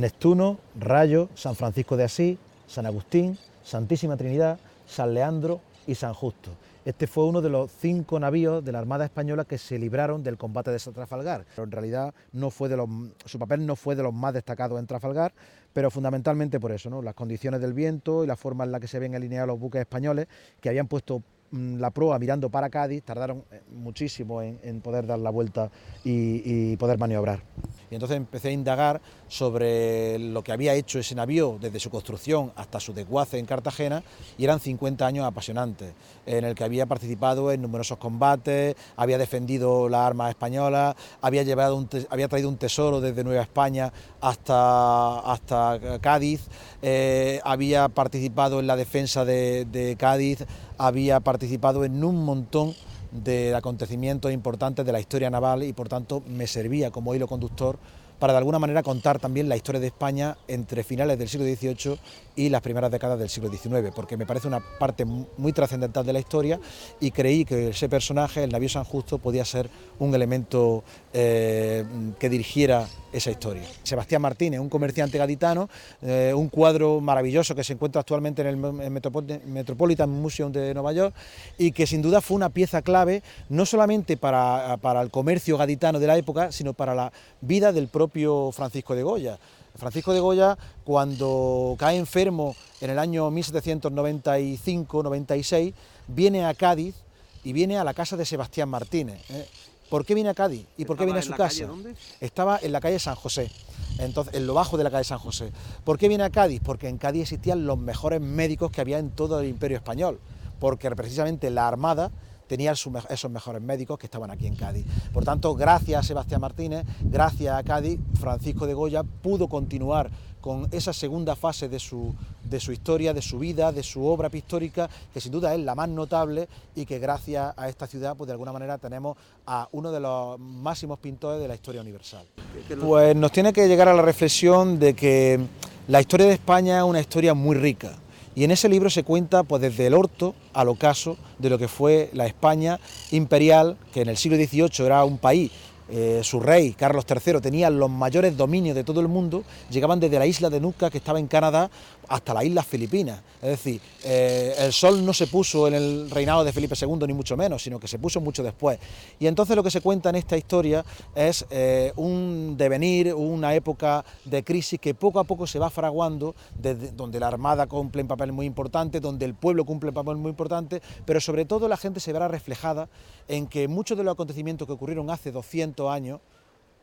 Neptuno, Rayo, San Francisco de Asís, San Agustín, Santísima Trinidad, San Leandro y San Justo. Este fue uno de los 5 navíos de la Armada Española que se libraron del combate de Trafalgar. Pero en realidad su papel no fue de los más destacados en Trafalgar, pero fundamentalmente por eso, ¿no? Las condiciones del viento y la forma en la que se ven alineados los buques españoles que habían puesto la proa mirando para Cádiz, tardaron muchísimo en poder dar la vuelta y poder maniobrar. Y entonces empecé a indagar sobre lo que había hecho ese navío desde su construcción hasta su desguace en Cartagena, y eran 50 años apasionantes, en el que había participado en numerosos combates, había defendido las armas españolas, había traído un tesoro desde Nueva España hasta Cádiz, había participado en la defensa de Cádiz, había participado en un montón de acontecimientos importantes de la historia naval, y por tanto me servía como hilo conductor para de alguna manera contar también la historia de España entre finales del siglo XVIII y las primeras décadas del siglo XIX, porque me parece una parte muy trascendental de la historia, y creí que ese personaje, el navío San Justo, podía ser un elemento que dirigiera esa historia. Sebastián Martínez, un comerciante gaditano, un cuadro maravilloso que se encuentra actualmente en el Metropolitan Museum de Nueva York, y que sin duda fue una pieza clave no solamente para el comercio gaditano de la época, sino para la vida del propio Francisco de Goya. Francisco de Goya, cuando cae enfermo en el año 1795-96, viene a Cádiz y viene a la casa de Sebastián Martínez. ¿Por qué viene a Cádiz y por qué viene a su casa? ¿Dónde? Estaba en la calle San José, entonces, en lo bajo de la calle San José. ¿Por qué viene a Cádiz? Porque en Cádiz existían los mejores médicos que había en todo el Imperio Español, porque precisamente la Armada tenía esos mejores médicos que estaban aquí en Cádiz. Por tanto, gracias a Sebastián Martínez, gracias a Cádiz, Francisco de Goya pudo continuar con esa segunda fase de su historia, de su vida, de su obra pictórica, que sin duda es la más notable, y que gracias a esta ciudad, pues de alguna manera tenemos a uno de los máximos pintores de la historia universal. Pues nos tiene que llegar a la reflexión de que la historia de España es una historia muy rica. Y en ese libro se cuenta, pues, desde el orto al ocaso de lo que fue la España imperial, que en el siglo XVIII era un país. Su rey, Carlos III, tenía los mayores dominios de todo el mundo, llegaban desde la isla de Nootka, que estaba en Canadá, hasta las islas Filipinas. Es decir, el sol no se puso en el reinado de Felipe II, ni mucho menos, sino que se puso mucho después. Y entonces lo que se cuenta en esta historia es un devenir, una época de crisis que poco a poco se va fraguando, donde la Armada cumple un papel muy importante, donde el pueblo cumple un papel muy importante, pero sobre todo la gente se verá reflejada en que muchos de los acontecimientos que ocurrieron hace 200 años,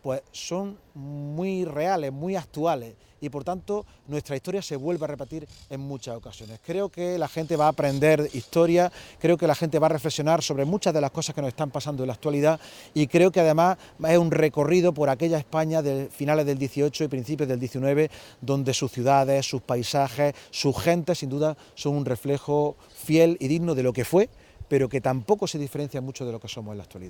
pues son muy reales, muy actuales, y por tanto nuestra historia se vuelve a repetir en muchas ocasiones. Creo que la gente va a aprender historia, creo que la gente va a reflexionar sobre muchas de las cosas que nos están pasando en la actualidad, y creo que además es un recorrido por aquella España de finales del XVIII y principios del XIX, donde sus ciudades, sus paisajes, sus gentes sin duda son un reflejo fiel y digno de lo que fue, pero que tampoco se diferencia mucho de lo que somos en la actualidad.